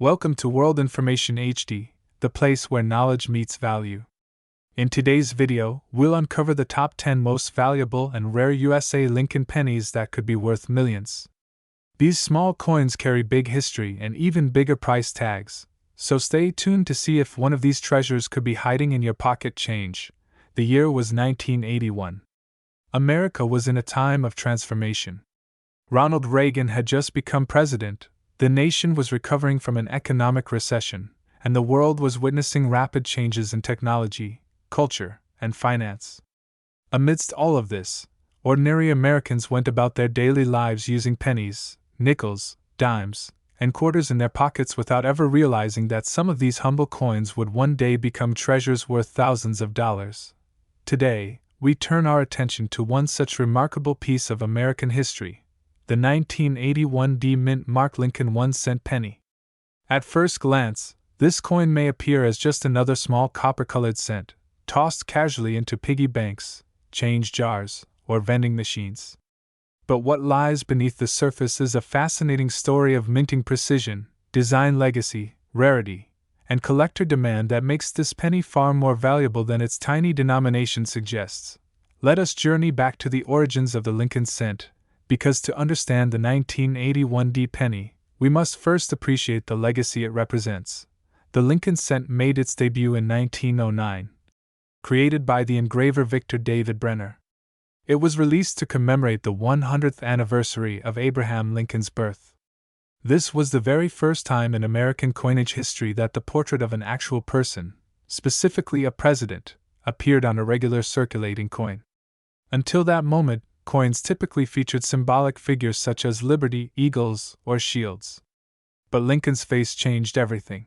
Welcome to World Information HD, the place where knowledge meets value. In today's video, we'll uncover the top 10 most valuable and rare USA Lincoln pennies that could be worth millions. These small coins carry big history and even bigger price tags, so stay tuned to see if one of these treasures could be hiding in your pocket change. The year was 1981. America was in a time of transformation. Ronald Reagan had just become president, the nation was recovering from an economic recession, and the world was witnessing rapid changes in technology, culture, and finance. Amidst all of this, ordinary Americans went about their daily lives using pennies, nickels, dimes, and quarters in their pockets without ever realizing that some of these humble coins would one day become treasures worth thousands of dollars. Today, we turn our attention to one such remarkable piece of American history, the 1981 D Mint Mark Lincoln 1-cent penny. At first glance, this coin may appear as just another small copper-colored cent, tossed casually into piggy banks, change jars, or vending machines. But what lies beneath the surface is a fascinating story of minting precision, design legacy, rarity, and collector demand that makes this penny far more valuable than its tiny denomination suggests. Let us journey back to the origins of the Lincoln cent, because to understand the 1981 D penny, we must first appreciate the legacy it represents. The Lincoln cent made its debut in 1909. Created by the engraver Victor David Brenner, it was released to commemorate the 100th anniversary of Abraham Lincoln's birth. This was the very first time in American coinage history that the portrait of an actual person, specifically a president, appeared on a regular circulating coin. Until that moment, coins typically featured symbolic figures such as liberty, eagles, or shields. But Lincoln's face changed everything.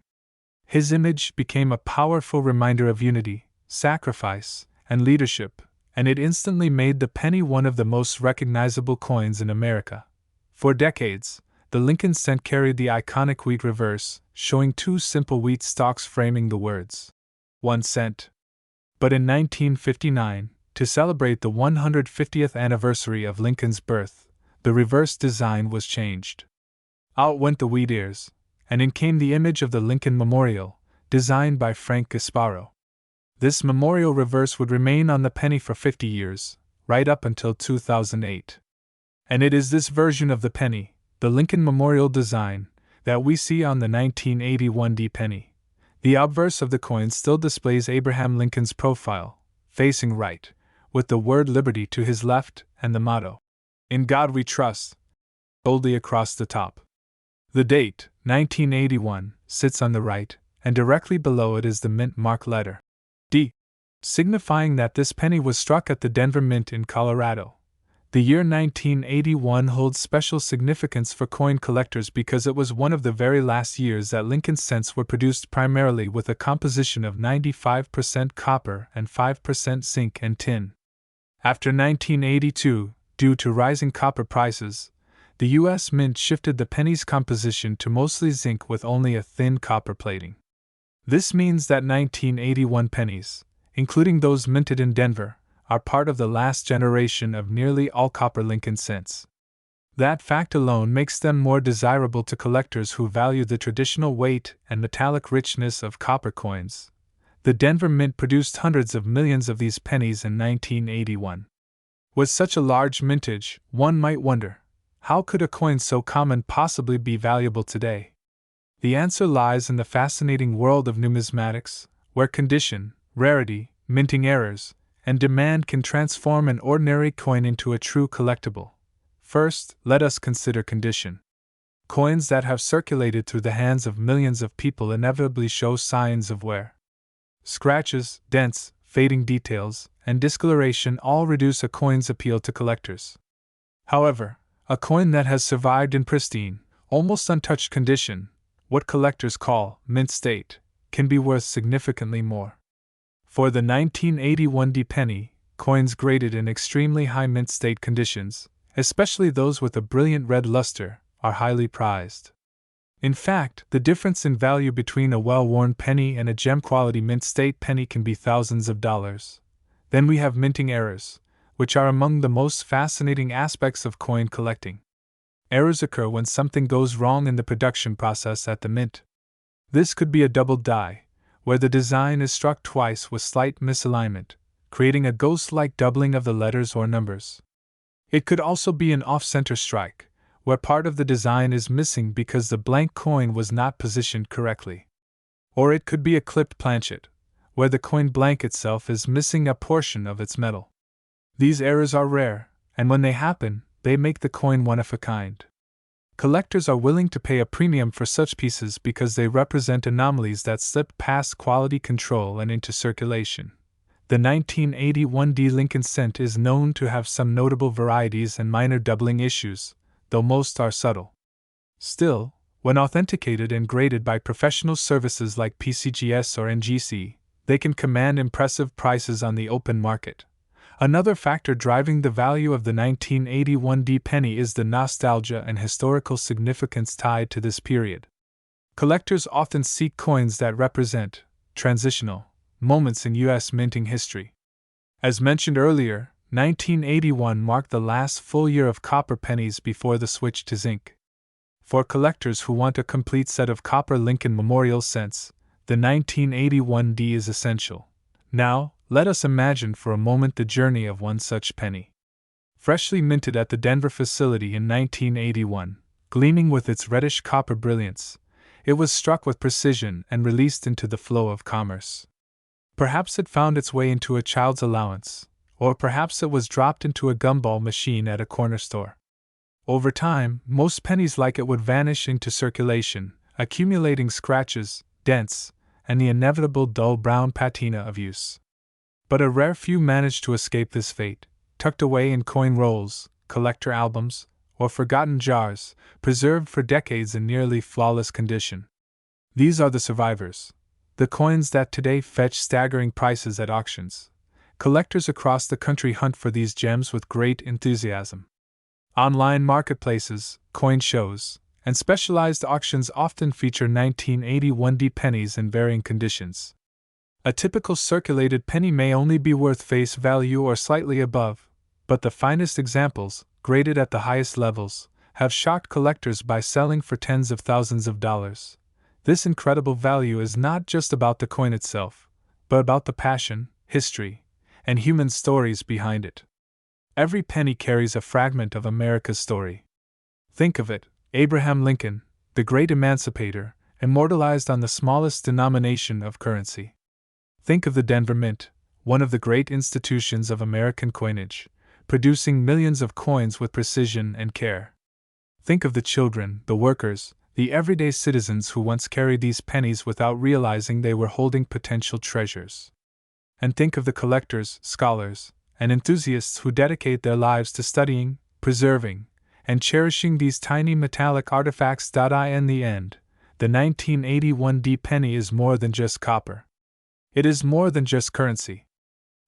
His image became a powerful reminder of unity, sacrifice, and leadership, and it instantly made the penny one of the most recognizable coins in America. For decades, the Lincoln cent carried the iconic wheat reverse, showing two simple wheat stalks framing the words, 1 cent. But in 1959, to celebrate the 150th anniversary of Lincoln's birth, the reverse design was changed. Out went the wheat ears, and in came the image of the Lincoln Memorial, designed by Frank Gasparo. This memorial reverse would remain on the penny for 50 years, right up until 2008. And it is this version of the penny, the Lincoln Memorial design, that we see on the 1981 D penny. The obverse of the coin still displays Abraham Lincoln's profile, facing right, with the word liberty to his left and the motto, "In God We Trust," boldly across the top. The date, 1981, sits on the right, and directly below it is the mint mark letter, D, signifying that this penny was struck at the Denver Mint in Colorado. The year 1981 holds special significance for coin collectors because it was one of the very last years that Lincoln cents were produced primarily with a composition of 95% copper and 5% zinc and tin. After 1982, due to rising copper prices, the U.S. Mint shifted the penny's composition to mostly zinc with only a thin copper plating. This means that 1981 pennies, including those minted in Denver, are part of the last generation of nearly all copper Lincoln cents. That fact alone makes them more desirable to collectors who value the traditional weight and metallic richness of copper coins. The Denver Mint produced hundreds of millions of these pennies in 1981. With such a large mintage, one might wonder, how could a coin so common possibly be valuable today? The answer lies in the fascinating world of numismatics, where condition, rarity, minting errors, and demand can transform an ordinary coin into a true collectible. First, let us consider condition. Coins that have circulated through the hands of millions of people inevitably show signs of wear. Scratches, dents, fading details, and discoloration all reduce a coin's appeal to collectors. However, a coin that has survived in pristine, almost untouched condition, what collectors call mint state, can be worth significantly more. For the 1981 D penny, coins graded in extremely high mint state conditions, especially those with a brilliant red luster, are highly prized. In fact, the difference in value between a well-worn penny and a gem-quality mint state penny can be thousands of dollars. Then we have minting errors, which are among the most fascinating aspects of coin collecting. Errors occur when something goes wrong in the production process at the mint. This could be a double die, where the design is struck twice with slight misalignment, creating a ghost-like doubling of the letters or numbers. It could also be an off-center strike, where part of the design is missing because the blank coin was not positioned correctly. Or it could be a clipped planchet, where the coin blank itself is missing a portion of its metal. These errors are rare, and when they happen, they make the coin one of a kind. Collectors are willing to pay a premium for such pieces because they represent anomalies that slip past quality control and into circulation. The 1981 Lincoln cent is known to have some notable varieties and minor doubling issues, though most are subtle. Still, when authenticated and graded by professional services like PCGS or NGC, they can command impressive prices on the open market. Another factor driving the value of the 1981 penny is the nostalgia and historical significance tied to this period. Collectors often seek coins that represent transitional moments in U.S. minting history. As mentioned earlier, 1981 marked the last full year of copper pennies before the switch to zinc. For collectors who want a complete set of copper Lincoln Memorial cents, the 1981 is essential. Now, let us imagine for a moment the journey of one such penny. Freshly minted at the Denver facility in 1981, gleaming with its reddish copper brilliance, it was struck with precision and released into the flow of commerce. Perhaps it found its way into a child's allowance, or perhaps it was dropped into a gumball machine at a corner store. Over time, most pennies like it would vanish into circulation, accumulating scratches, dents, and the inevitable dull brown patina of use. But a rare few managed to escape this fate, tucked away in coin rolls, collector albums, or forgotten jars, preserved for decades in nearly flawless condition. These are the survivors, the coins that today fetch staggering prices at auctions. Collectors across the country hunt for these gems with great enthusiasm. Online marketplaces, coin shows, and specialized auctions often feature 1981 pennies in varying conditions. A typical circulated penny may only be worth face value or slightly above, but the finest examples, graded at the highest levels, have shocked collectors by selling for tens of thousands of dollars. This incredible value is not just about the coin itself, but about the passion, history, and human stories behind it. Every penny carries a fragment of America's story. Think of it, Abraham Lincoln, the great emancipator, immortalized on the smallest denomination of currency. Think of the Denver Mint, one of the great institutions of American coinage, producing millions of coins with precision and care. Think of the children, the workers, the everyday citizens who once carried these pennies without realizing they were holding potential treasures. And think of the collectors, scholars, and enthusiasts who dedicate their lives to studying, preserving, and cherishing these tiny metallic artifacts. In the end, the 1981 penny is more than just copper. It is more than just currency.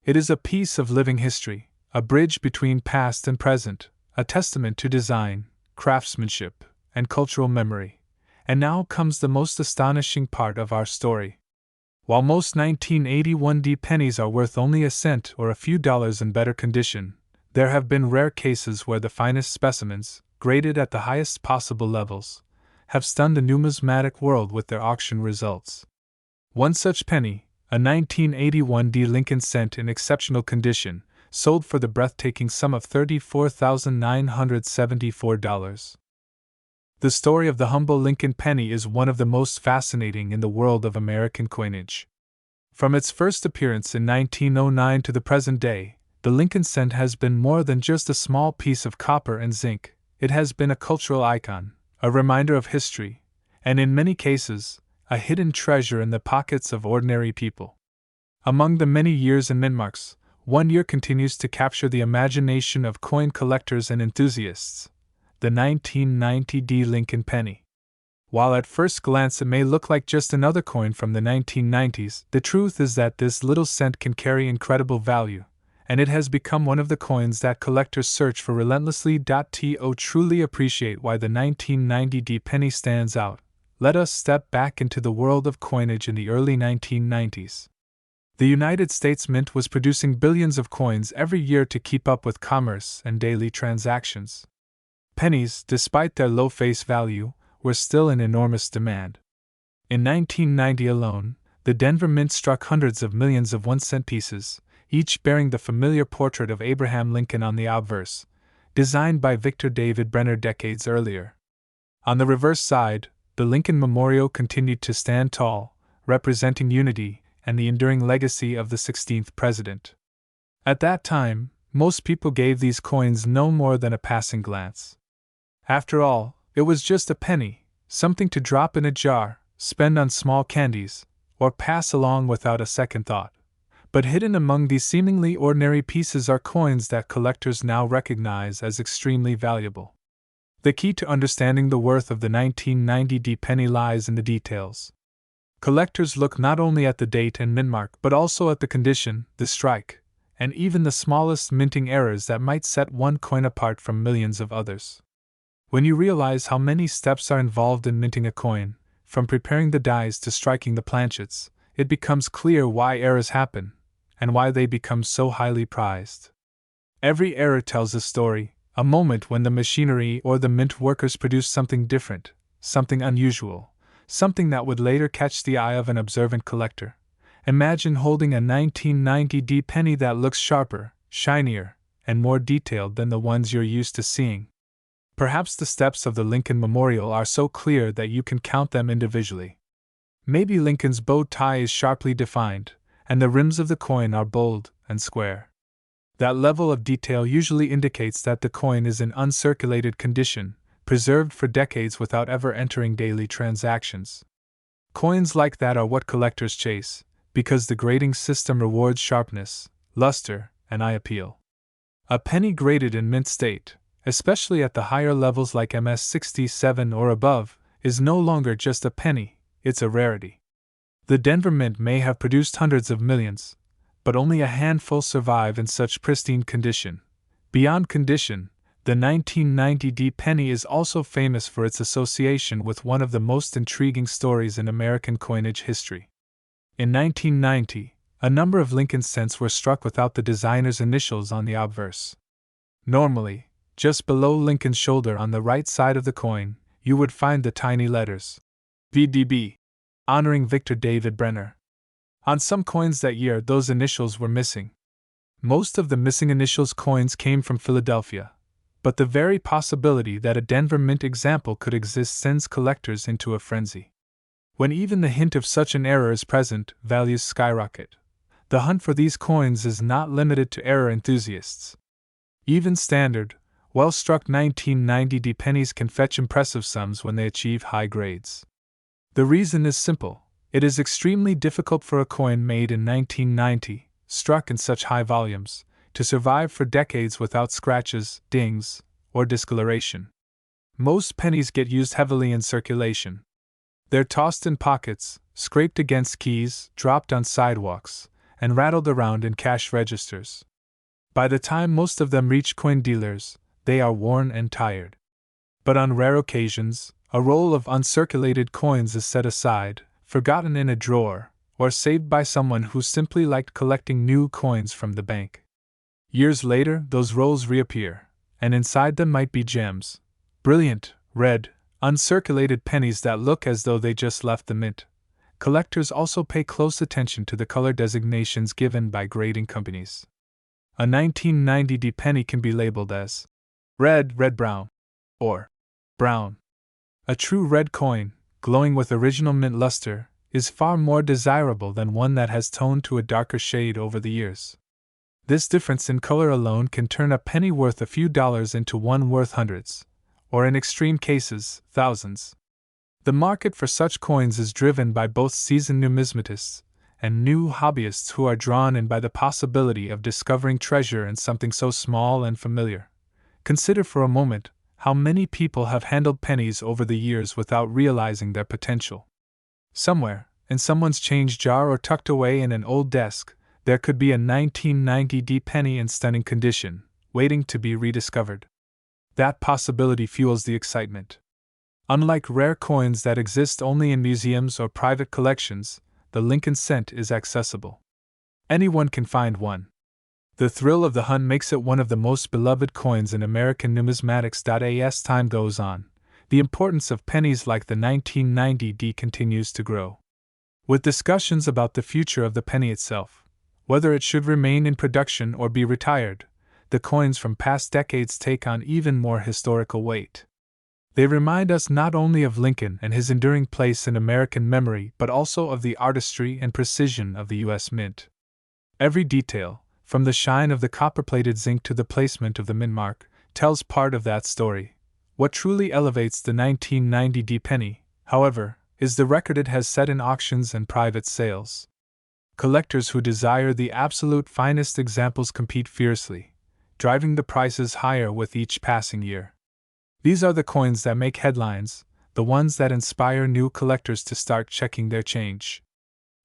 It is a piece of living history, a bridge between past and present, a testament to design, craftsmanship, and cultural memory. And now comes the most astonishing part of our story. While most 1981 pennies are worth only a cent or a few dollars in better condition, there have been rare cases where the finest specimens, graded at the highest possible levels, have stunned the numismatic world with their auction results. One such penny, a 1981 Lincoln cent in exceptional condition, sold for the breathtaking sum of $34,974. The story of the humble Lincoln penny is one of the most fascinating in the world of American coinage. From its first appearance in 1909 to the present day, the Lincoln cent has been more than just a small piece of copper and zinc. It has been a cultural icon, a reminder of history, and in many cases, a hidden treasure in the pockets of ordinary people. Among the many years and mintmarks, one year continues to capture the imagination of coin collectors and enthusiasts: the 1990 Lincoln penny. While at first glance it may look like just another coin from the 1990s, the truth is that this little cent can carry incredible value, and it has become one of the coins that collectors search for relentlessly. To truly appreciate why the 1990 penny stands out, let us step back into the world of coinage in the early 1990s. The United States Mint was producing billions of coins every year to keep up with commerce and daily transactions. Pennies, despite their low face value, were still in enormous demand. In 1990 alone, the Denver Mint struck hundreds of millions of 1-cent pieces, each bearing the familiar portrait of Abraham Lincoln on the obverse, designed by Victor David Brenner decades earlier. On the reverse side, the Lincoln Memorial continued to stand tall, representing unity and the enduring legacy of the 16th president. At that time, most people gave these coins no more than a passing glance. After all, it was just a penny, something to drop in a jar, spend on small candies, or pass along without a second thought. But hidden among these seemingly ordinary pieces are coins that collectors now recognize as extremely valuable. The key to understanding the worth of the 1990 D penny lies in the details. Collectors look not only at the date and mint mark but also at the condition, the strike, and even the smallest minting errors that might set one coin apart from millions of others. When you realize how many steps are involved in minting a coin, from preparing the dies to striking the planchets, it becomes clear why errors happen, and why they become so highly prized. Every error tells a story, a moment when the machinery or the mint workers produced something different, something unusual, something that would later catch the eye of an observant collector. Imagine holding a 1990 D penny that looks sharper, shinier, and more detailed than the ones you're used to seeing. Perhaps the steps of the Lincoln Memorial are so clear that you can count them individually. Maybe Lincoln's bow tie is sharply defined, and the rims of the coin are bold and square. That level of detail usually indicates that the coin is in uncirculated condition, preserved for decades without ever entering daily transactions. Coins like that are what collectors chase, because the grading system rewards sharpness, luster, and eye appeal. A penny graded in mint state, especially at the higher levels like MS-67 or above, is no longer just a penny, it's a rarity. The Denver Mint may have produced hundreds of millions, but only a handful survive in such pristine condition. Beyond condition, the 1990 D penny is also famous for its association with one of the most intriguing stories in American coinage history. In 1990, a number of Lincoln cents were struck without the designer's initials on the obverse. Normally, just below Lincoln's shoulder on the right side of the coin, you would find the tiny letters VDB, honoring Victor David Brenner. On some coins that year, those initials were missing. Most of the missing initials coins came from Philadelphia, but the very possibility that a Denver Mint example could exist sends collectors into a frenzy. When even the hint of such an error is present, values skyrocket. The hunt for these coins is not limited to error enthusiasts. Even standard, well-struck 1990 D pennies can fetch impressive sums when they achieve high grades. The reason is simple. It is extremely difficult for a coin made in 1990, struck in such high volumes, to survive for decades without scratches, dings, or discoloration. Most pennies get used heavily in circulation. They're tossed in pockets, scraped against keys, dropped on sidewalks, and rattled around in cash registers. By the time most of them reach coin dealers, they are worn and tired. But on rare occasions, a roll of uncirculated coins is set aside, forgotten in a drawer, or saved by someone who simply liked collecting new coins from the bank. Years later, those rolls reappear, and inside them might be gems, brilliant, red, uncirculated pennies that look as though they just left the mint. Collectors also pay close attention to the color designations given by grading companies. A 1990 D penny can be labeled as red, red-brown, or brown. A true red coin, glowing with original mint luster, is far more desirable than one that has toned to a darker shade over the years. This difference in color alone can turn a penny worth a few dollars into one worth hundreds, or in extreme cases, thousands. The market for such coins is driven by both seasoned numismatists and new hobbyists who are drawn in by the possibility of discovering treasure in something so small and familiar. Consider for a moment how many people have handled pennies over the years without realizing their potential. Somewhere, in someone's change jar or tucked away in an old desk, there could be a 1990 D penny in stunning condition, waiting to be rediscovered. That possibility fuels the excitement. Unlike rare coins that exist only in museums or private collections, the Lincoln cent is accessible. Anyone can find one. The thrill of the hunt makes it one of the most beloved coins in American numismatics. As time goes on, the importance of pennies like the 1990D continues to grow. With discussions about the future of the penny itself, whether it should remain in production or be retired, the coins from past decades take on even more historical weight. They remind us not only of Lincoln and his enduring place in American memory, but also of the artistry and precision of the U.S. Mint. Every detail, from the shine of the copper-plated zinc to the placement of the mint mark, tells part of that story. What truly elevates the 1990D penny, however, is the record it has set in auctions and private sales. Collectors who desire the absolute finest examples compete fiercely, driving the prices higher with each passing year. These are the coins that make headlines, the ones that inspire new collectors to start checking their change.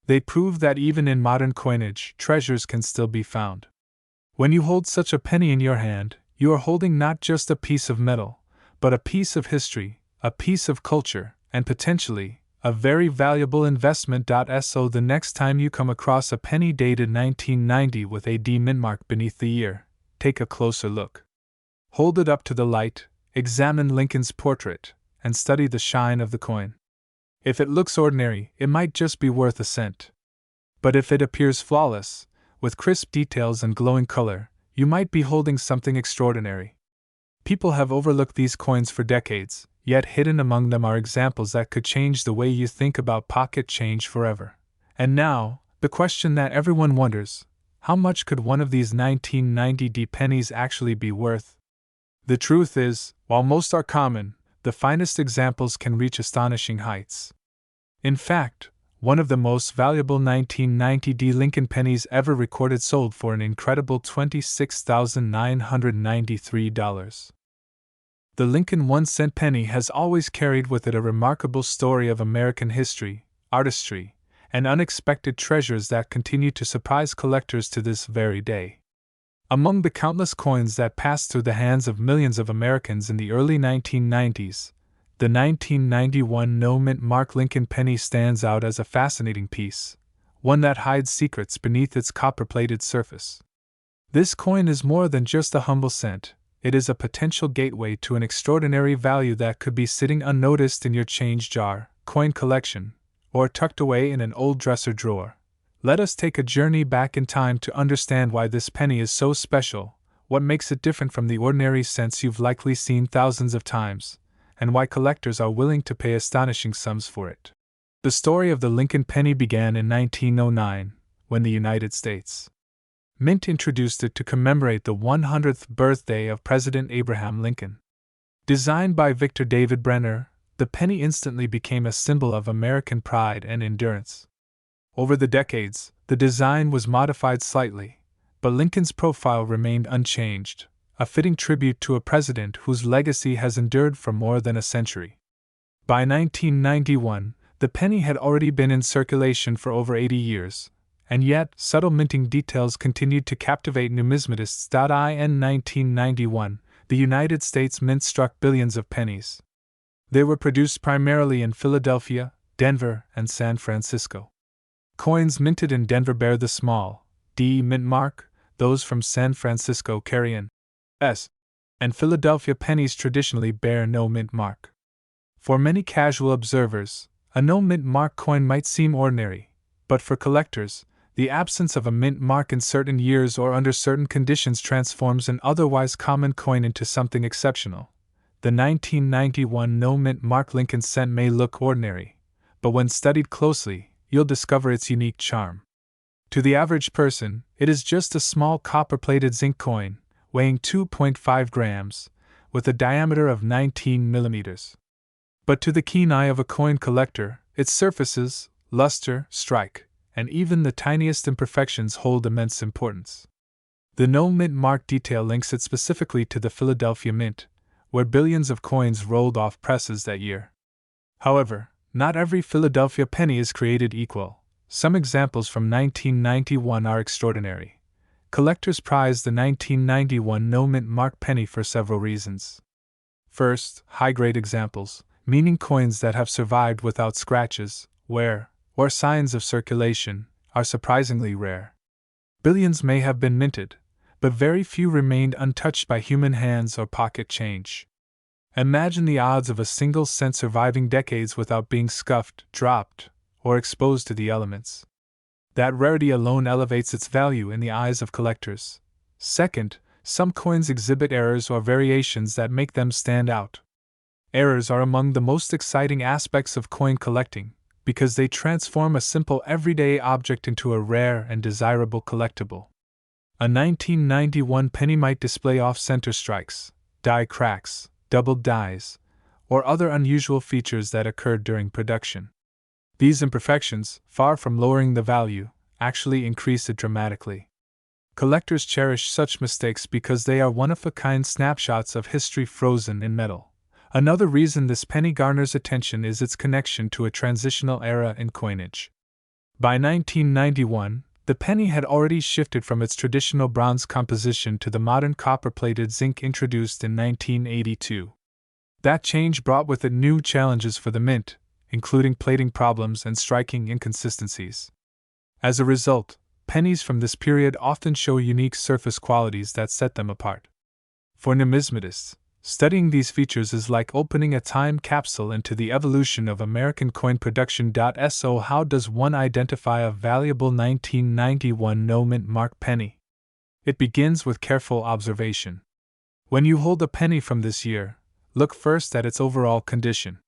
They prove that even in modern coinage, treasures can still be found. When you hold such a penny in your hand, you are holding not just a piece of metal, but a piece of history, a piece of culture, and potentially, a very valuable investment. So the next time you come across a penny dated 1990 with a D mint mark beneath the year, take a closer look. Hold it up to the light, examine Lincoln's portrait, and study the shine of the coin. If it looks ordinary, it might just be worth a cent. But if it appears flawless, with crisp details and glowing color, you might be holding something extraordinary. People have overlooked these coins for decades, yet hidden among them are examples that could change the way you think about pocket change forever. And now, the question that everyone wonders: how much could one of these 1990D pennies actually be worth? The truth is, while most are common, the finest examples can reach astonishing heights. In fact, one of the most valuable 1990D Lincoln pennies ever recorded sold for an incredible $26,993. The Lincoln 1-cent penny has always carried with it a remarkable story of American history, artistry, and unexpected treasures that continue to surprise collectors to this very day. Among the countless coins that passed through the hands of millions of Americans in the early 1990s, the 1991 no-mint mark Lincoln penny stands out as a fascinating piece, one that hides secrets beneath its copper-plated surface. This coin is more than just a humble cent. It is a potential gateway to an extraordinary value that could be sitting unnoticed in your change jar, coin collection, or tucked away in an old dresser drawer. Let us take a journey back in time to understand why this penny is so special, what makes it different from the ordinary cents you've likely seen thousands of times, and why collectors are willing to pay astonishing sums for it. The story of the Lincoln penny began in 1909, when the United States Mint introduced it to commemorate the 100th birthday of President Abraham Lincoln. Designed by Victor David Brenner, the penny instantly became a symbol of American pride and endurance. Over the decades, the design was modified slightly, but Lincoln's profile remained unchanged, a fitting tribute to a president whose legacy has endured for more than a century. By 1991, the penny had already been in circulation for over 80 years, and yet subtle minting details continued to captivate numismatists. In 1991, the United States Mint struck billions of pennies. They were produced primarily in Philadelphia, Denver, and San Francisco. Coins minted in Denver bear the small D mint mark, those from San Francisco carry an S, and Philadelphia pennies traditionally bear no mint mark. For many casual observers, a no mint mark coin might seem ordinary, but for collectors, the absence of a mint mark in certain years or under certain conditions transforms an otherwise common coin into something exceptional. The 1991 no mint mark Lincoln cent may look ordinary, but when studied closely, you'll discover its unique charm. To the average person, it is just a small copper-plated zinc coin, weighing 2.5 grams, with a diameter of 19 millimeters. But to the keen eye of a coin collector, its surfaces, luster, strike, and even the tiniest imperfections hold immense importance. The no mint mark detail links it specifically to the Philadelphia Mint, where billions of coins rolled off presses that year. However, not every Philadelphia penny is created equal. Some examples from 1991 are extraordinary. Collectors prize the 1991 no mint mark penny for several reasons. First, high-grade examples, meaning coins that have survived without scratches, wear, or signs of circulation, are surprisingly rare. Billions may have been minted, but very few remained untouched by human hands or pocket change. Imagine the odds of a single cent surviving decades without being scuffed, dropped, or exposed to the elements. That rarity alone elevates its value in the eyes of collectors. Second, some coins exhibit errors or variations that make them stand out. Errors are among the most exciting aspects of coin collecting, because they transform a simple everyday object into a rare and desirable collectible. A 1991 penny might display off-center strikes, die cracks, doubled dies, or other unusual features that occurred during production. These imperfections, far from lowering the value, actually increase it dramatically. Collectors cherish such mistakes because they are one-of-a-kind snapshots of history frozen in metal. Another reason this penny garners attention is its connection to a transitional era in coinage. By 1991, the penny had already shifted from its traditional bronze composition to the modern copper-plated zinc introduced in 1982. That change brought with it new challenges for the mint, including plating problems and striking inconsistencies. As a result, pennies from this period often show unique surface qualities that set them apart. For numismatists, studying these features is like opening a time capsule into the evolution of American coin production. So, how does one identify a valuable 1991 no-mint mark penny? It begins with careful observation. When you hold a penny from this year, look first at its overall condition.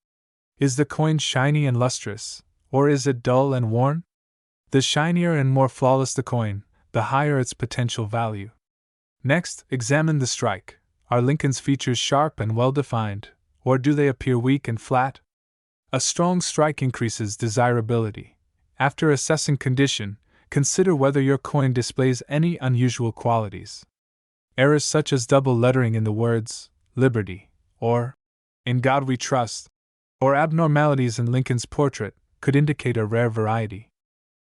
Is the coin shiny and lustrous, or is it dull and worn? The shinier and more flawless the coin, the higher its potential value. Next, examine the strike. Are Lincoln's features sharp and well-defined, or do they appear weak and flat? A strong strike increases desirability. After assessing condition, consider whether your coin displays any unusual qualities. Errors such as double lettering in the words, Liberty, or In God We Trust, or abnormalities in Lincoln's portrait, could indicate a rare variety.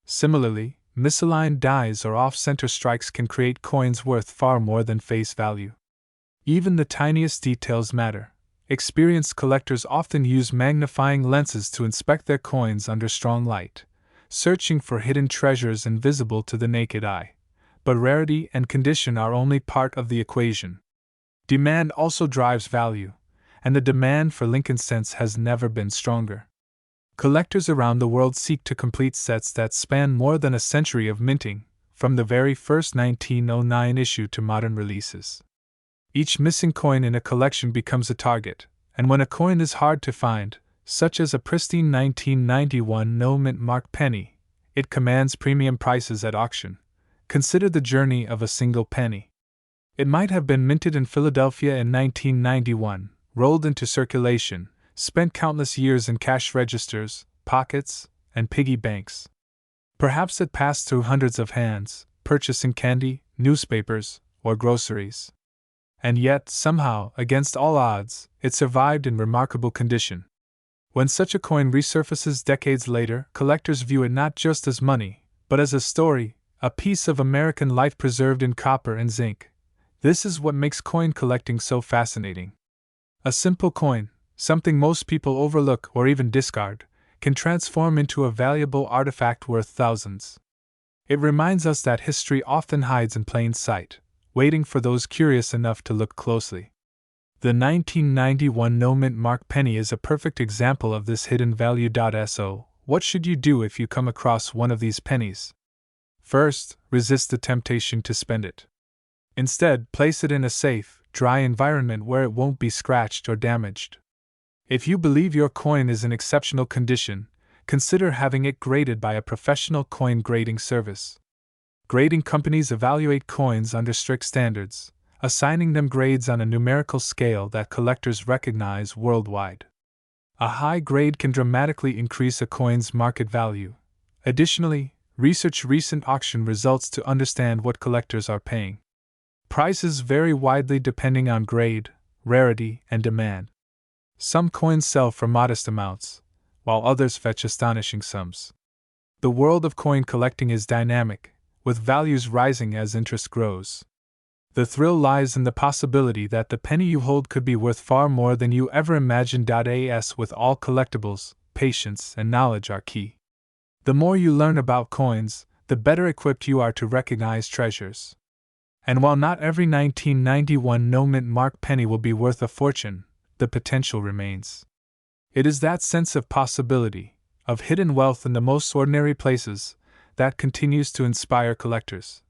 Similarly, misaligned dies or off-center strikes can create coins worth far more than face value. Even the tiniest details matter. Experienced collectors often use magnifying lenses to inspect their coins under strong light, searching for hidden treasures invisible to the naked eye. But rarity and condition are only part of the equation. Demand also drives value, and the demand for Lincoln cents has never been stronger. Collectors around the world seek to complete sets that span more than a century of minting, from the very first 1909 issue to modern releases. Each missing coin in a collection becomes a target, and when a coin is hard to find, such as a pristine 1991 no-mint mark penny, it commands premium prices at auction. Consider the journey of a single penny. It might have been minted in Philadelphia in 1991, rolled into circulation, spent countless years in cash registers, pockets, and piggy banks. Perhaps it passed through hundreds of hands, purchasing candy, newspapers, or groceries. And yet, somehow, against all odds, it survived in remarkable condition. When such a coin resurfaces decades later, collectors view it not just as money, but as a story, a piece of American life preserved in copper and zinc. This is what makes coin collecting so fascinating. A simple coin, something most people overlook or even discard, can transform into a valuable artifact worth thousands. It reminds us that history often hides in plain sight, waiting for those curious enough to look closely. The 1991 no-mint mark penny is a perfect example of this hidden value. So, what should you do if you come across one of these pennies? First, resist the temptation to spend it. Instead, place it in a safe, dry environment where it won't be scratched or damaged. If you believe your coin is in exceptional condition, consider having it graded by a professional coin grading service. Grading companies evaluate coins under strict standards, assigning them grades on a numerical scale that collectors recognize worldwide. A high grade can dramatically increase a coin's market value. Additionally, research recent auction results to understand what collectors are paying. Prices vary widely depending on grade, rarity, and demand. Some coins sell for modest amounts, while others fetch astonishing sums. The world of coin collecting is dynamic, with values rising as interest grows. The thrill lies in the possibility that the penny you hold could be worth far more than you ever imagined. As with all collectibles, patience and knowledge are key. The more you learn about coins, the better equipped you are to recognize treasures. And while not every 1991 no-mint mark penny will be worth a fortune, the potential remains. It is that sense of possibility, of hidden wealth in the most ordinary places, that continues to inspire collectors.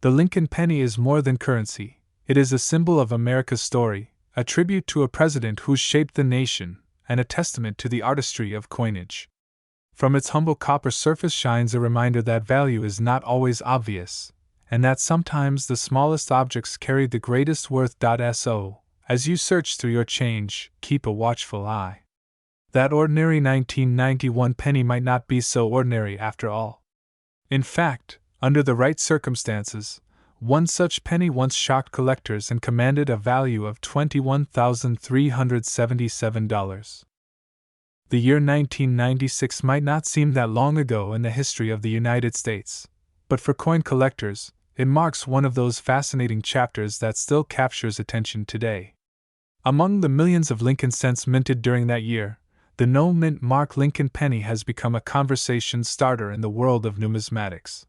The Lincoln penny is more than currency, it is a symbol of America's story, a tribute to a president who shaped the nation, and a testament to the artistry of coinage. From its humble copper surface shines a reminder that value is not always obvious, and that sometimes the smallest objects carry the greatest worth. So, as you search through your change, keep a watchful eye. That ordinary 1991 penny might not be so ordinary after all. In fact, under the right circumstances, one such penny once shocked collectors and commanded a value of $21,377. The year 1996 might not seem that long ago in the history of the United States, but for coin collectors, it marks one of those fascinating chapters that still captures attention today. Among the millions of Lincoln cents minted during that year, the no-mint mark Lincoln penny has become a conversation starter in the world of numismatics.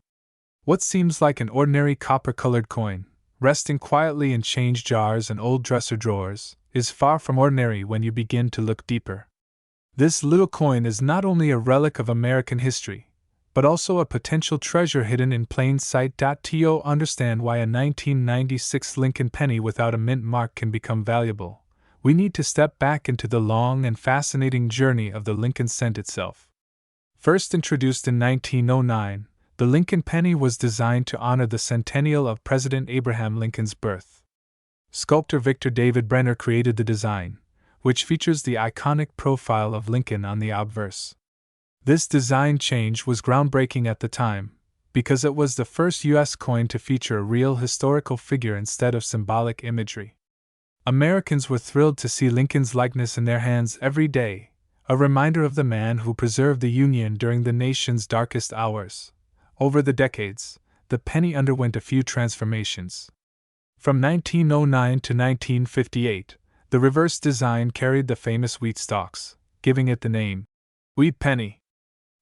What seems like an ordinary copper-colored coin, resting quietly in change jars and old dresser drawers, is far from ordinary when you begin to look deeper. This little coin is not only a relic of American history, but also a potential treasure hidden in plain sight. To understand why a 1996 Lincoln penny without a mint mark can become valuable, we need to step back into the long and fascinating journey of the Lincoln cent itself. First introduced in 1909, the Lincoln penny was designed to honor the centennial of President Abraham Lincoln's birth. Sculptor Victor David Brenner created the design, which features the iconic profile of Lincoln on the obverse. This design change was groundbreaking at the time, because it was the first U.S. coin to feature a real historical figure instead of symbolic imagery. Americans were thrilled to see Lincoln's likeness in their hands every day, a reminder of the man who preserved the Union during the nation's darkest hours. Over the decades, the penny underwent a few transformations. From 1909 to 1958, the reverse design carried the famous wheat stalks, giving it the name Wheat Penny.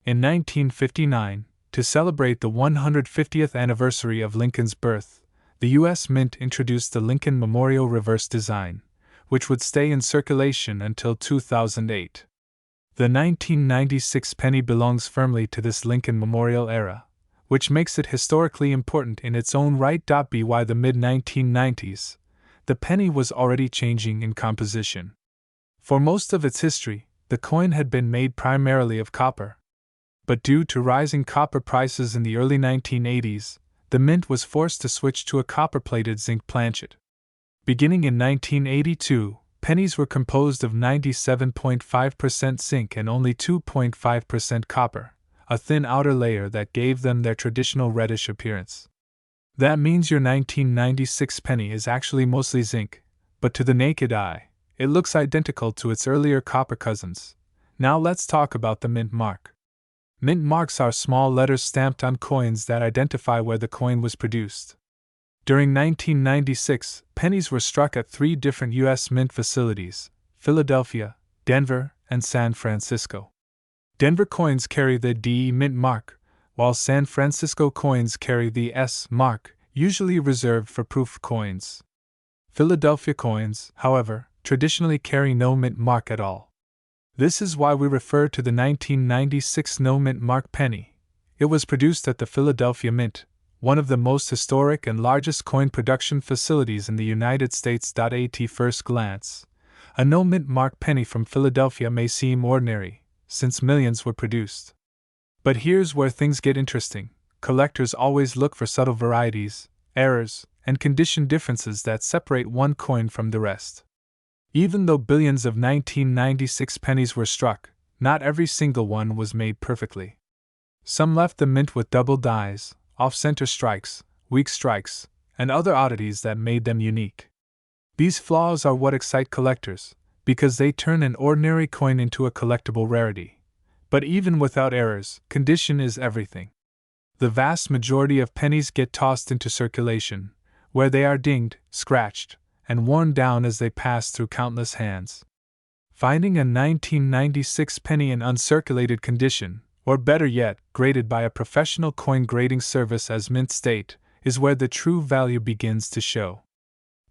In 1959, to celebrate the 150th anniversary of Lincoln's birth, the U.S. Mint introduced the Lincoln Memorial reverse design, which would stay in circulation until 2008. The 1996 penny belongs firmly to this Lincoln Memorial era, which makes it historically important in its own right. By the mid-1990s, the penny was already changing in composition. For most of its history, the coin had been made primarily of copper. But due to rising copper prices in the early 1980s, the mint was forced to switch to a copper-plated zinc planchet. Beginning in 1982, pennies were composed of 97.5% zinc and only 2.5% copper, a thin outer layer that gave them their traditional reddish appearance. That means your 1996 penny is actually mostly zinc, but to the naked eye, it looks identical to its earlier copper cousins. Now let's talk about the mint mark. Mint marks are small letters stamped on coins that identify where the coin was produced. During 1996, pennies were struck at 3 different U.S. mint facilities: Philadelphia, Denver, and San Francisco. Denver coins carry the D mint mark, while San Francisco coins carry the S mark, usually reserved for proof coins. Philadelphia coins, however, traditionally carry no mint mark at all. This is why we refer to the 1996 no mint mark penny. It was produced at the Philadelphia Mint, one of the most historic and largest coin production facilities in the United States. At first glance, a no mint mark penny from Philadelphia may seem ordinary, since millions were produced. But here's where things get interesting. Collectors always look for subtle varieties, errors, and condition differences that separate one coin from the rest. Even though billions of 1996 pennies were struck, not every single one was made perfectly. Some left the mint with double dies, off-center strikes, weak strikes, and other oddities that made them unique. These flaws are what excite collectors, because they turn an ordinary coin into a collectible rarity. But even without errors, condition is everything. The vast majority of pennies get tossed into circulation, where they are dinged, scratched, and worn down as they pass through countless hands. Finding a 1996 penny in uncirculated condition, or better yet, graded by a professional coin grading service as mint state, is where the true value begins to show.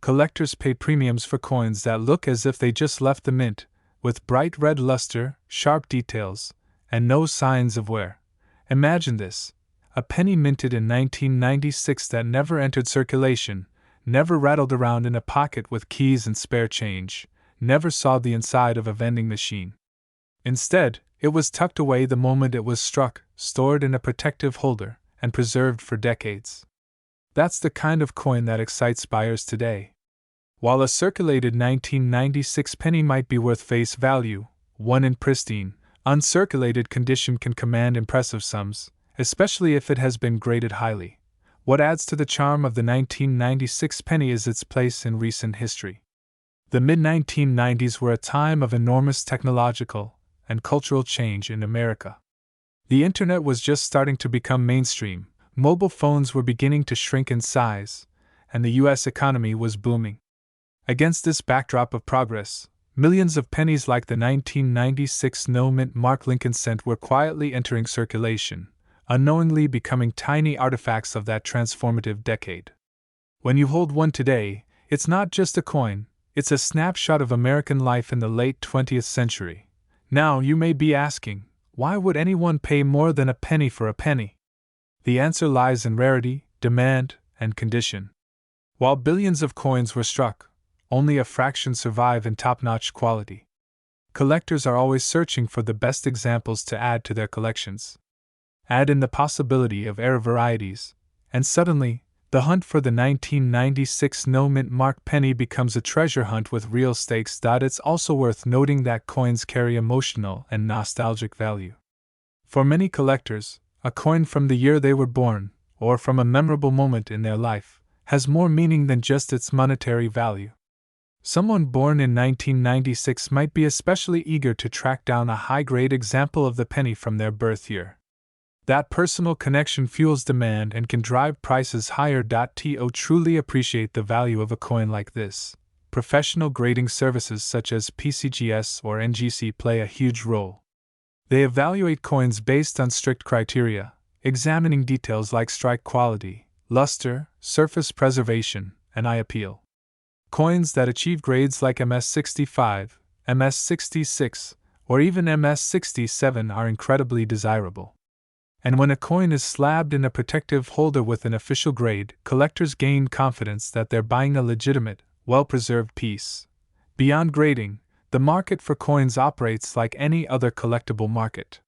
Collectors pay premiums for coins that look as if they just left the mint, with bright red luster, sharp details, and no signs of wear. Imagine this: a penny minted in 1996 that never entered circulation, never rattled around in a pocket with keys and spare change, never saw the inside of a vending machine. Instead, it was tucked away the moment it was struck, stored in a protective holder, and preserved for decades. That's the kind of coin that excites buyers today. While a circulated 1996 penny might be worth face value, one in pristine, uncirculated condition can command impressive sums, especially if it has been graded highly. What adds to the charm of the 1996 penny is its place in recent history. The mid-1990s were a time of enormous technological and cultural change in America. The internet was just starting to become mainstream, mobile phones were beginning to shrink in size, and the U.S. economy was booming. Against this backdrop of progress, millions of pennies like the 1996 no-mint mark Lincoln cent were quietly entering circulation, unknowingly becoming tiny artifacts of that transformative decade. When you hold one today, it's not just a coin, it's a snapshot of American life in the late 20th century. Now you may be asking, why would anyone pay more than a penny for a penny? The answer lies in rarity, demand, and condition. While billions of coins were struck, only a fraction survive in top-notch quality. Collectors are always searching for the best examples to add to their collections. Add in the possibility of rare varieties, and suddenly, the hunt for the 1996 no-mint mark penny becomes a treasure hunt with real stakes. It's also worth noting that coins carry emotional and nostalgic value. For many collectors, a coin from the year they were born, or from a memorable moment in their life, has more meaning than just its monetary value. Someone born in 1996 might be especially eager to track down a high-grade example of the penny from their birth year. That personal connection fuels demand and can drive prices higher. To truly appreciate the value of a coin like this, professional grading services such as PCGS or NGC play a huge role. They evaluate coins based on strict criteria, examining details like strike quality, luster, surface preservation, and eye appeal. Coins that achieve grades like MS65, MS66, or even MS67 are incredibly desirable. And when a coin is slabbed in a protective holder with an official grade, collectors gain confidence that they're buying a legitimate, well-preserved piece. Beyond grading, the market for coins operates like any other collectible market.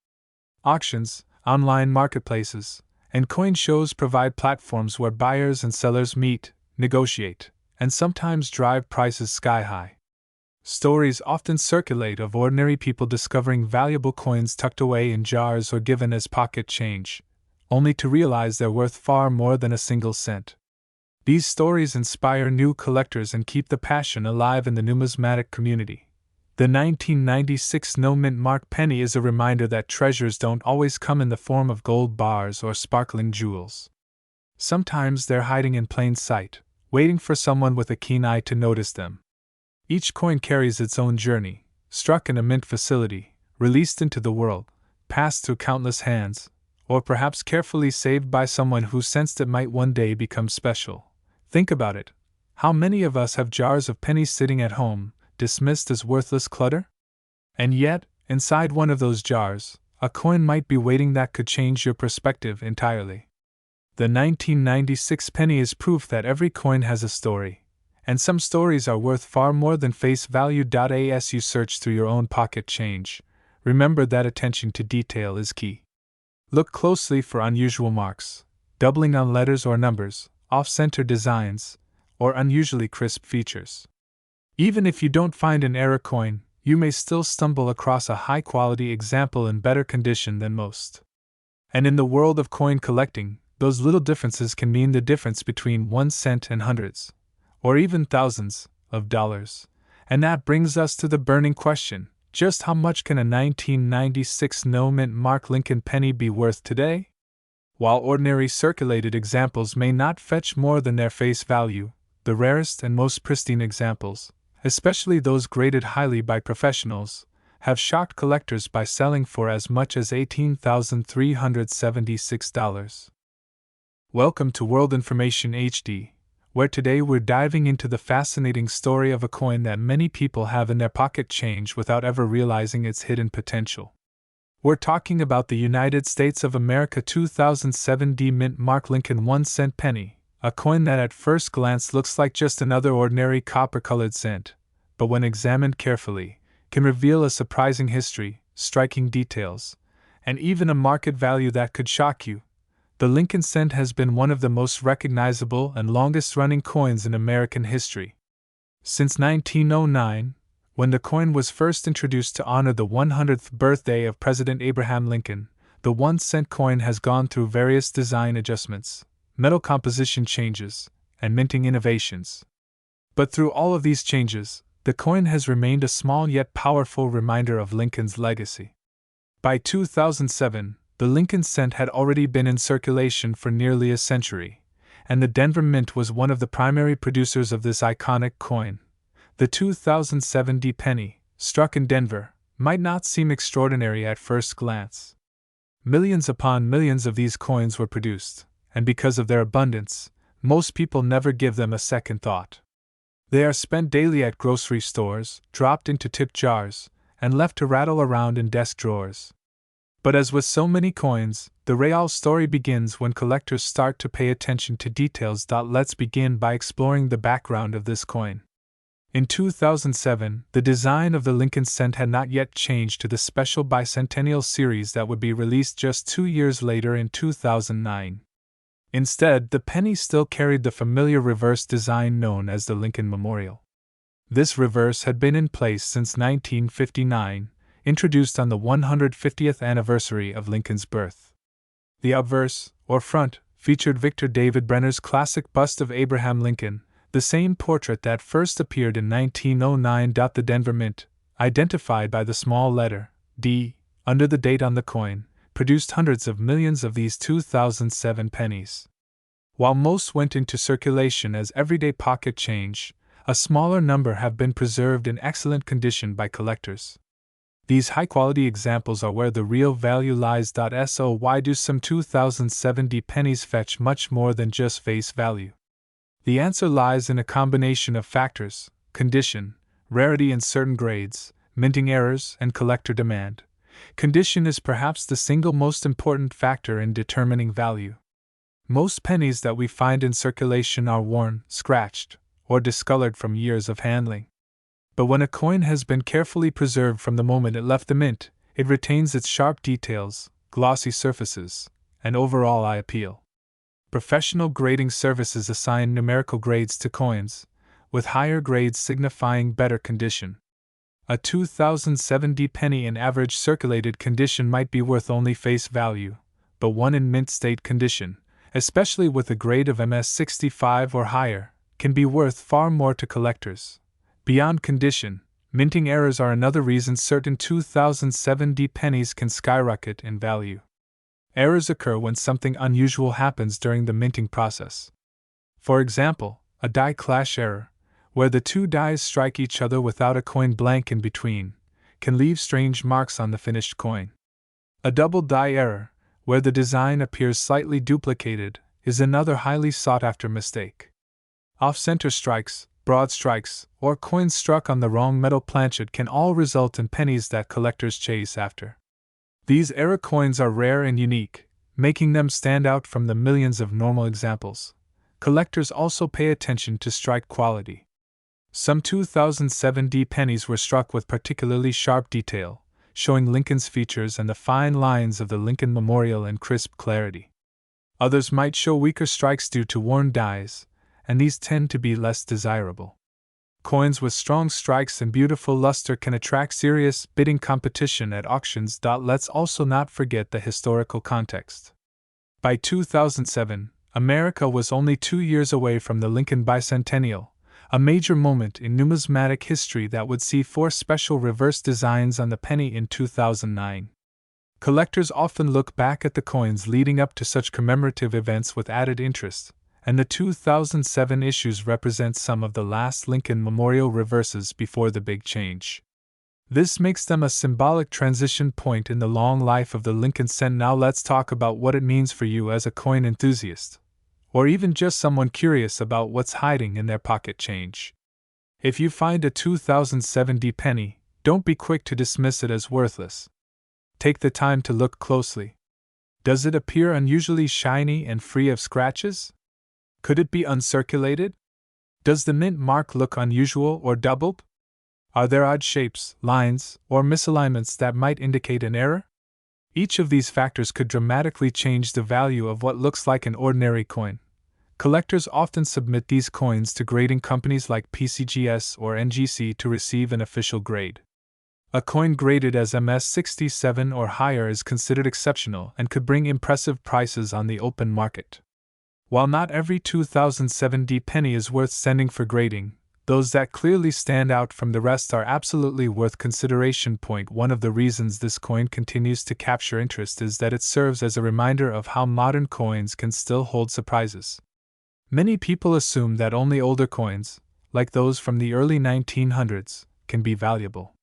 Auctions, online marketplaces, and coin shows provide platforms where buyers and sellers meet, negotiate, and sometimes drive prices sky high. Stories often circulate of ordinary people discovering valuable coins tucked away in jars or given as pocket change, only to realize they're worth far more than a single cent. These stories inspire new collectors and keep the passion alive in the numismatic community. The 1996 no-mint mark penny is a reminder that treasures don't always come in the form of gold bars or sparkling jewels. Sometimes they're hiding in plain sight, waiting for someone with a keen eye to notice them. Each coin carries its own journey, struck in a mint facility, released into the world, passed through countless hands, or perhaps carefully saved by someone who sensed it might one day become special. Think about it. How many of us have jars of pennies sitting at home, dismissed as worthless clutter? And yet, inside one of those jars, a coin might be waiting that could change your perspective entirely. The 1996 penny is proof that every coin has a story, and some stories are worth far more than face value. As you search through your own pocket change, remember that attention to detail is key. Look closely for unusual marks, doubling on letters or numbers, off-center designs, or unusually crisp features. Even if you don't find an error coin, you may still stumble across a high-quality example in better condition than most. And in the world of coin collecting, those little differences can mean the difference between 1 cent and hundreds, or even thousands, of dollars. And that brings us to the burning question: just how much can a 1996 no-mint mark Lincoln penny be worth today? While ordinary circulated examples may not fetch more than their face value, the rarest and most pristine examples, especially those graded highly by professionals, have shocked collectors by selling for as much as $18,376. Welcome to World Information HD, where today we're diving into the fascinating story of a coin that many people have in their pocket change without ever realizing its hidden potential. We're talking about the United States of America 2007 D-Mint Mark Lincoln 1-cent penny, a coin that at first glance looks like just another ordinary copper-colored cent, but when examined carefully, can reveal a surprising history, striking details, and even a market value that could shock you. The Lincoln cent has been one of the most recognizable and longest-running coins in American history. Since 1909, when the coin was first introduced to honor the 100th birthday of President Abraham Lincoln, the 1-cent coin has gone through various design adjustments, metal composition changes, and minting innovations. But through all of these changes, the coin has remained a small yet powerful reminder of Lincoln's legacy. By 2007, the Lincoln cent had already been in circulation for nearly a century, and the Denver Mint was one of the primary producers of this iconic coin. The 2007 D-penny, struck in Denver, might not seem extraordinary at first glance. Millions upon millions of these coins were produced, and because of their abundance, most people never give them a second thought. They are spent daily at grocery stores, dropped into tip jars, and left to rattle around in desk drawers. But as with so many coins, the real story begins when collectors start to pay attention to details. Let's begin by exploring the background of this coin. In 2007, the design of the Lincoln cent had not yet changed to the special bicentennial series that would be released just 2 years later in 2009. Instead, the penny still carried the familiar reverse design known as the Lincoln Memorial. This reverse had been in place since 1959, introduced on the 150th anniversary of Lincoln's birth. The obverse, or front, featured Victor David Brenner's classic bust of Abraham Lincoln, the same portrait that first appeared in 1909. The Denver Mint, identified by the small letter D under the date on the coin, produced hundreds of millions of these 2007 pennies. While most went into circulation as everyday pocket change, a smaller number have been preserved in excellent condition by collectors. These high-quality examples are where the real value lies. So why do some 2007 D-pennies fetch much more than just face value? The answer lies in a combination of factors: condition, rarity in certain grades, minting errors, and collector demand. Condition is perhaps the single most important factor in determining value. Most pennies that we find in circulation are worn, scratched, or discolored from years of handling. But when a coin has been carefully preserved from the moment it left the mint, it retains its sharp details, glossy surfaces, and overall eye appeal. Professional grading services assign numerical grades to coins, with higher grades signifying better condition. A 2007 D-penny in average circulated condition might be worth only face value, but one in mint state condition, especially with a grade of MS65 or higher, can be worth far more to collectors. Beyond condition, minting errors are another reason certain 2007 D-pennies can skyrocket in value. Errors occur when something unusual happens during the minting process. For example, a die clash error, where the two dies strike each other without a coin blank in between, can leave strange marks on the finished coin. A double die error, where the design appears slightly duplicated, is another highly sought-after mistake. Off-center strikes, broad strikes, or coins struck on the wrong metal planchet can all result in pennies that collectors chase after. These error coins are rare and unique, making them stand out from the millions of normal examples. Collectors also pay attention to strike quality. Some 2007 D-pennies were struck with particularly sharp detail, showing Lincoln's features and the fine lines of the Lincoln Memorial in crisp clarity. Others might show weaker strikes due to worn dies, and these tend to be less desirable. Coins with strong strikes and beautiful luster can attract serious bidding competition at auctions. Let's also not forget the historical context. By 2007, America was only 2 years away from the Lincoln Bicentennial, a major moment in numismatic history that would see 4 special reverse designs on the penny in 2009. Collectors often look back at the coins leading up to such commemorative events with added interest, and the 2007 issues represent some of the last Lincoln Memorial reverses before the big change. This makes them a symbolic transition point in the long life of the Lincoln cent. Now let's talk about what it means for you as a coin enthusiast, or even just someone curious about what's hiding in their pocket change. If you find a 2007 D penny, don't be quick to dismiss it as worthless. Take the time to look closely. Does it appear unusually shiny and free of scratches? Could it be uncirculated? Does the mint mark look unusual or doubled? Are there odd shapes, lines, or misalignments that might indicate an error? Each of these factors could dramatically change the value of what looks like an ordinary coin. Collectors often submit these coins to grading companies like PCGS or NGC to receive an official grade. A coin graded as MS67 or higher is considered exceptional and could bring impressive prices on the open market. While not every 2007 D penny is worth sending for grading, those that clearly stand out from the rest are absolutely worth consideration. One of the reasons this coin continues to capture interest is that it serves as a reminder of how modern coins can still hold surprises. Many people assume that only older coins, like those from the early 1900s, can be valuable.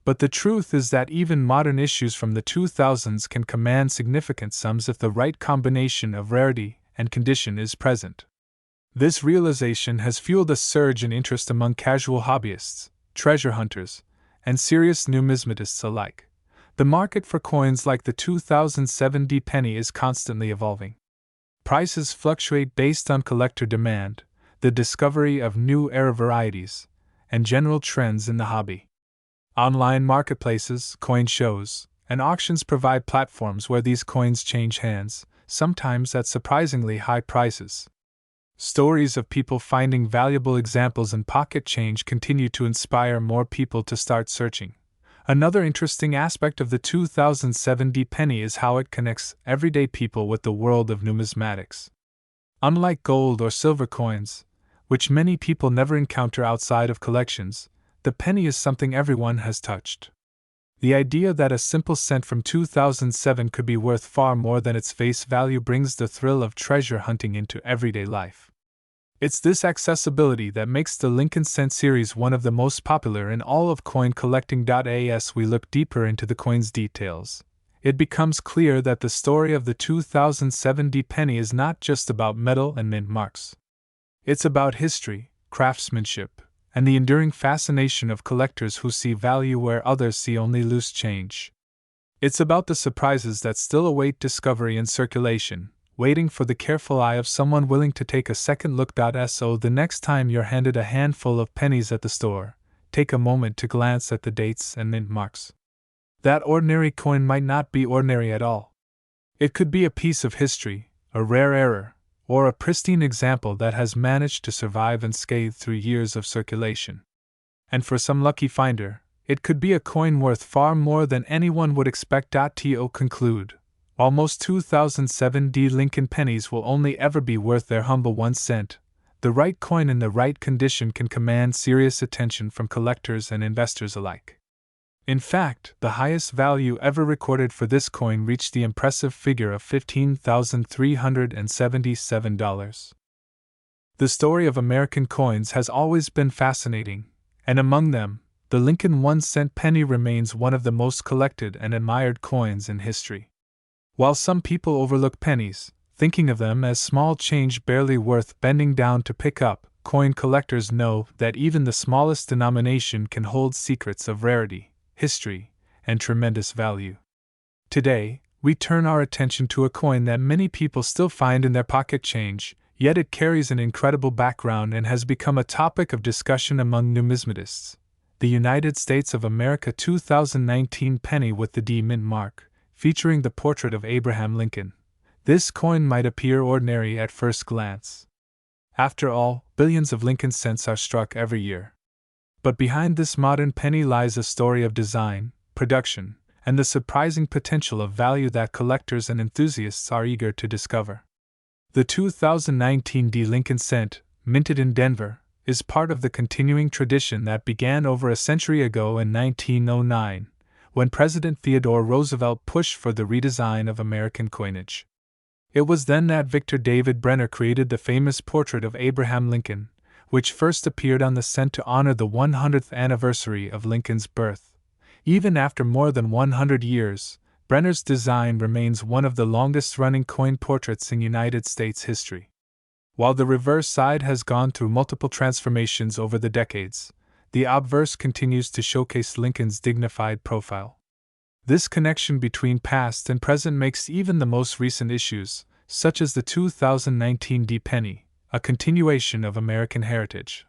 But the truth is that even modern issues from the 2000s can command significant sums if the right combination of rarity and condition is present. This realization has fueled a surge in interest among casual hobbyists, treasure hunters, and serious numismatists alike. The market for coins like the 2007 D penny is constantly evolving. Prices fluctuate based on collector demand, the discovery of new era varieties, and general trends in the hobby. Online marketplaces, coin shows, and auctions provide platforms where these coins change hands, sometimes at surprisingly high prices. Stories of people finding valuable examples in pocket change continue to inspire more people to start searching. Another interesting aspect of the 2007 D penny is how it connects everyday people with the world of numismatics. Unlike gold or silver coins, which many people never encounter outside of collections, the penny is something everyone has touched. The idea that a simple cent from 2007 could be worth far more than its face value brings the thrill of treasure hunting into everyday life. It's this accessibility that makes the Lincoln Cent series one of the most popular in all of coin collecting. As we look deeper into the coin's details, it becomes clear that the story of the 2007 D penny is not just about metal and mint marks. It's about history, craftsmanship, and the enduring fascination of collectors who see value where others see only loose change. It's about the surprises that still await discovery and circulation, waiting for the careful eye of someone willing to take a second look. So the next time you're handed a handful of pennies at the store, take a moment to glance at the dates and mint marks. That ordinary coin might not be ordinary at all. It could be a piece of history, a rare error, or a pristine example that has managed to survive unscathed through years of circulation. And for some lucky finder, it could be a coin worth far more than anyone would expect. To conclude, while most 2007 D Lincoln pennies will only ever be worth their humble 1 cent, the right coin in the right condition can command serious attention from collectors and investors alike. In fact, the highest value ever recorded for this coin reached the impressive figure of $15,377. The story of American coins has always been fascinating, and among them, the Lincoln 1-cent penny remains one of the most collected and admired coins in history. While some people overlook pennies, thinking of them as small change barely worth bending down to pick up, coin collectors know that even the smallest denomination can hold secrets of rarity, history, and tremendous value. Today, we turn our attention to a coin that many people still find in their pocket change, yet it carries an incredible background and has become a topic of discussion among numismatists. The United States of America 2019 penny with the D mint mark, featuring the portrait of Abraham Lincoln. This coin might appear ordinary at first glance. After all, billions of Lincoln cents are struck every year. But behind this modern penny lies a story of design, production, and the surprising potential of value that collectors and enthusiasts are eager to discover. The 2019 D Lincoln cent, minted in Denver, is part of the continuing tradition that began over a century ago in 1909, when President Theodore Roosevelt pushed for the redesign of American coinage. It was then that Victor David Brenner created the famous portrait of Abraham Lincoln, which first appeared on the cent to honor the 100th anniversary of Lincoln's birth. Even after more than 100 years, Brenner's design remains one of the longest-running coin portraits in United States history. While the reverse side has gone through multiple transformations over the decades, the obverse continues to showcase Lincoln's dignified profile. This connection between past and present makes even the most recent issues, such as the 2019 D penny, a continuation of American heritage.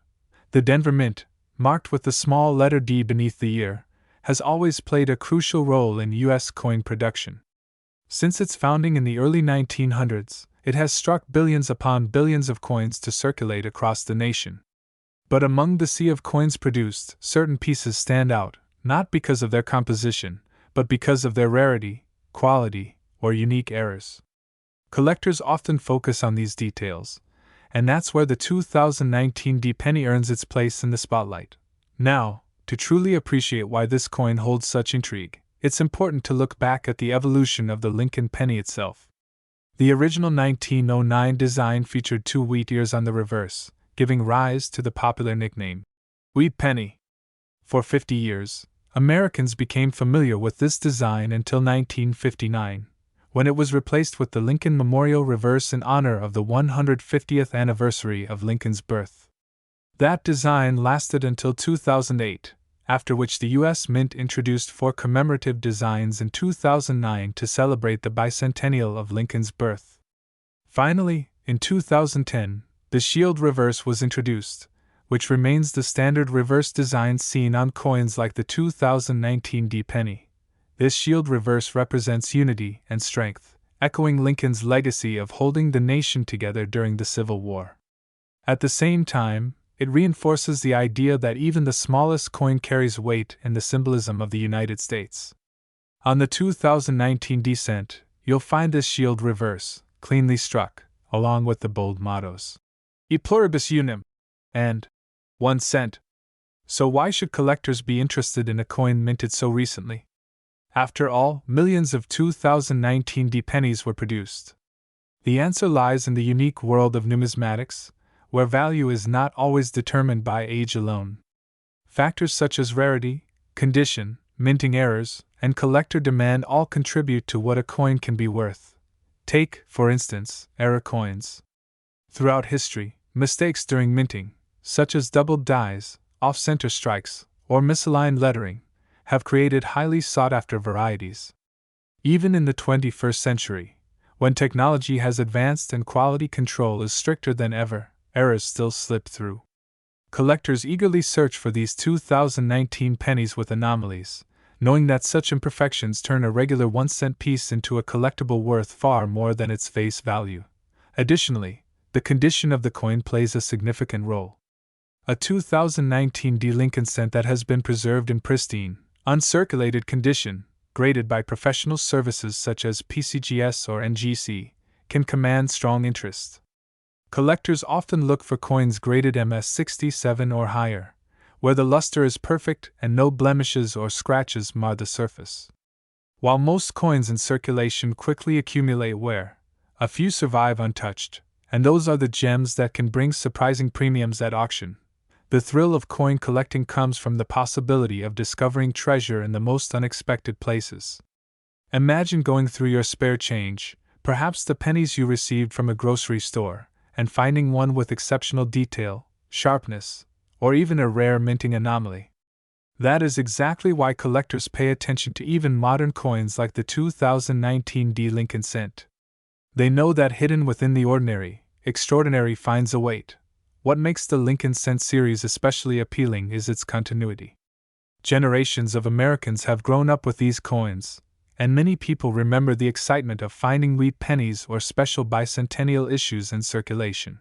The Denver Mint, marked with the small letter D beneath the year, has always played a crucial role in U.S. coin production. Since its founding in the early 1900s, it has struck billions upon billions of coins to circulate across the nation. But among the sea of coins produced, certain pieces stand out, not because of their composition, but because of their rarity, quality, or unique errors. Collectors often focus on these details, and that's where the 2019 D penny earns its place in the spotlight. Now, to truly appreciate why this coin holds such intrigue, it's important to look back at the evolution of the Lincoln penny itself. The original 1909 design featured 2 wheat ears on the reverse, giving rise to the popular nickname, Wheat Penny. For 50 years, Americans became familiar with this design until 1959, when it was replaced with the Lincoln Memorial reverse in honor of the 150th anniversary of Lincoln's birth. That design lasted until 2008, after which the U.S. Mint introduced 4 commemorative designs in 2009 to celebrate the bicentennial of Lincoln's birth. Finally, in 2010, the Shield reverse was introduced, which remains the standard reverse design seen on coins like the 2019 D penny. This Shield reverse represents unity and strength, echoing Lincoln's legacy of holding the nation together during the Civil War. At the same time, it reinforces the idea that even the smallest coin carries weight and the symbolism of the United States. On the 2019 D cent, you'll find this Shield reverse, cleanly struck, along with the bold mottos, E pluribus unum, and 1 cent. So why should collectors be interested in a coin minted so recently? After all, millions of 2019 D pennies were produced. The answer lies in the unique world of numismatics, where value is not always determined by age alone. Factors such as rarity, condition, minting errors, and collector demand all contribute to what a coin can be worth. Take, for instance, error coins. Throughout history, mistakes during minting, such as doubled dies, off-center strikes, or misaligned lettering, have created highly sought-after varieties. Even in the 21st century, when technology has advanced and quality control is stricter than ever, errors still slip through. Collectors eagerly search for these 2019 pennies with anomalies, knowing that such imperfections turn a regular 1-cent piece into a collectible worth far more than its face value. Additionally, the condition of the coin plays a significant role. A 2019 D Lincoln cent that has been preserved in pristine, uncirculated condition, graded by professional services such as PCGS or NGC, can command strong interest. Collectors often look for coins graded MS67 or higher, where the luster is perfect and no blemishes or scratches mar the surface. While most coins in circulation quickly accumulate wear, a few survive untouched, and those are the gems that can bring surprising premiums at auction. The thrill of coin collecting comes from the possibility of discovering treasure in the most unexpected places. Imagine going through your spare change, perhaps the pennies you received from a grocery store, and finding one with exceptional detail, sharpness, or even a rare minting anomaly. That is exactly why collectors pay attention to even modern coins like the 2019 D Lincoln cent. They know that hidden within the ordinary, extraordinary finds a weight. What makes the Lincoln cent series especially appealing is its continuity. Generations of Americans have grown up with these coins, and many people remember the excitement of finding wheat pennies or special bicentennial issues in circulation.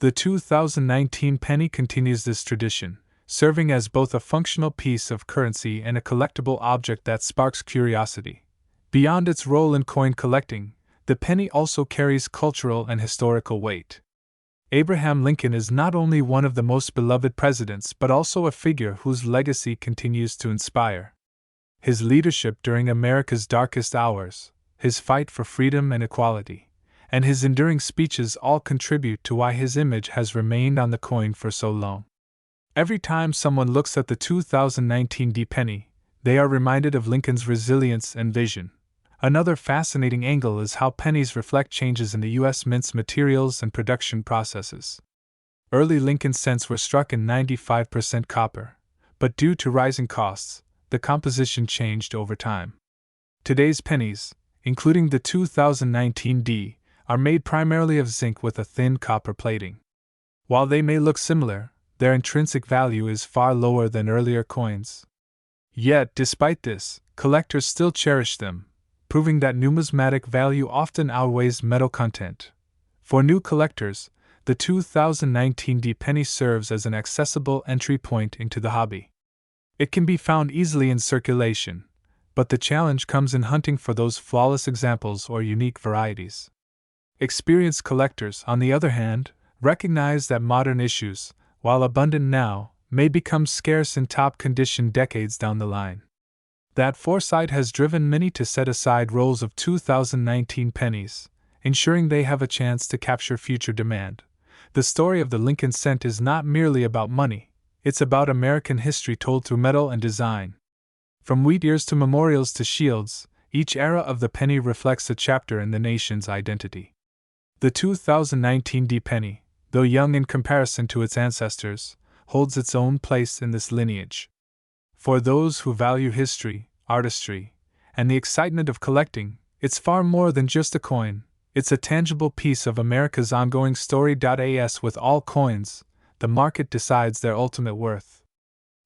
The 2019 penny continues this tradition, serving as both a functional piece of currency and a collectible object that sparks curiosity. Beyond its role in coin collecting, the penny also carries cultural and historical weight. Abraham Lincoln is not only one of the most beloved presidents but also a figure whose legacy continues to inspire. His leadership during America's darkest hours, his fight for freedom and equality, and his enduring speeches all contribute to why his image has remained on the coin for so long. Every time someone looks at the 2019 D penny, they are reminded of Lincoln's resilience and vision, Another fascinating angle is how pennies reflect changes in the U.S. Mint's materials and production processes. Early Lincoln cents were struck in 95% copper, but due to rising costs, the composition changed over time. Today's pennies, including the 2019 D, are made primarily of zinc with a thin copper plating. While they may look similar, their intrinsic value is far lower than earlier coins. Yet, despite this, collectors still cherish them, proving that numismatic value often outweighs metal content. For new collectors, the 2019 D penny serves as an accessible entry point into the hobby. It can be found easily in circulation, but the challenge comes in hunting for those flawless examples or unique varieties. Experienced collectors, on the other hand, recognize that modern issues, while abundant now, may become scarce in top condition decades down the line. That foresight has driven many to set aside rolls of 2019 pennies, ensuring they have a chance to capture future demand. The story of the Lincoln cent is not merely about money, it's about American history told through metal and design. From wheat ears to memorials to shields, each era of the penny reflects a chapter in the nation's identity. The 2019 D penny, though young in comparison to its ancestors, holds its own place in this lineage. For those who value history, artistry, and the excitement of collecting, it's far more than just a coin, it's a tangible piece of America's ongoing story. As with all coins, the market decides their ultimate worth.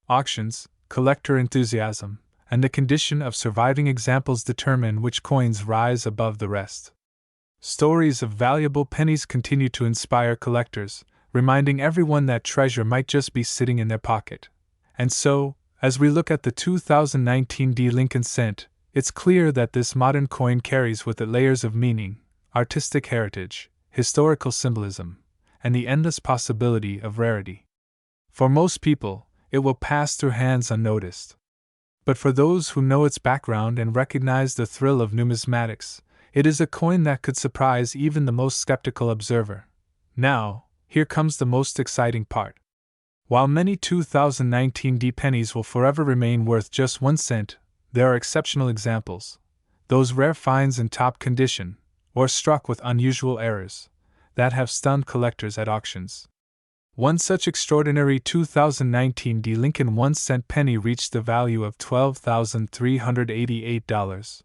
Auctions, collector enthusiasm, and the condition of surviving examples determine which coins rise above the rest. Stories of valuable pennies continue to inspire collectors, reminding everyone that treasure might just be sitting in their pocket. And so, as we look at the 2019 D Lincoln cent, it's clear that this modern coin carries with it layers of meaning, artistic heritage, historical symbolism, and the endless possibility of rarity. For most people, it will pass through hands unnoticed. But for those who know its background and recognize the thrill of numismatics, it is a coin that could surprise even the most skeptical observer. Now, here comes the most exciting part. While many 2019 D pennies will forever remain worth just 1 cent, there are exceptional examples. Those rare finds in top condition, or struck with unusual errors, that have stunned collectors at auctions. One such extraordinary 2019 D Lincoln 1 cent penny reached the value of $12,388.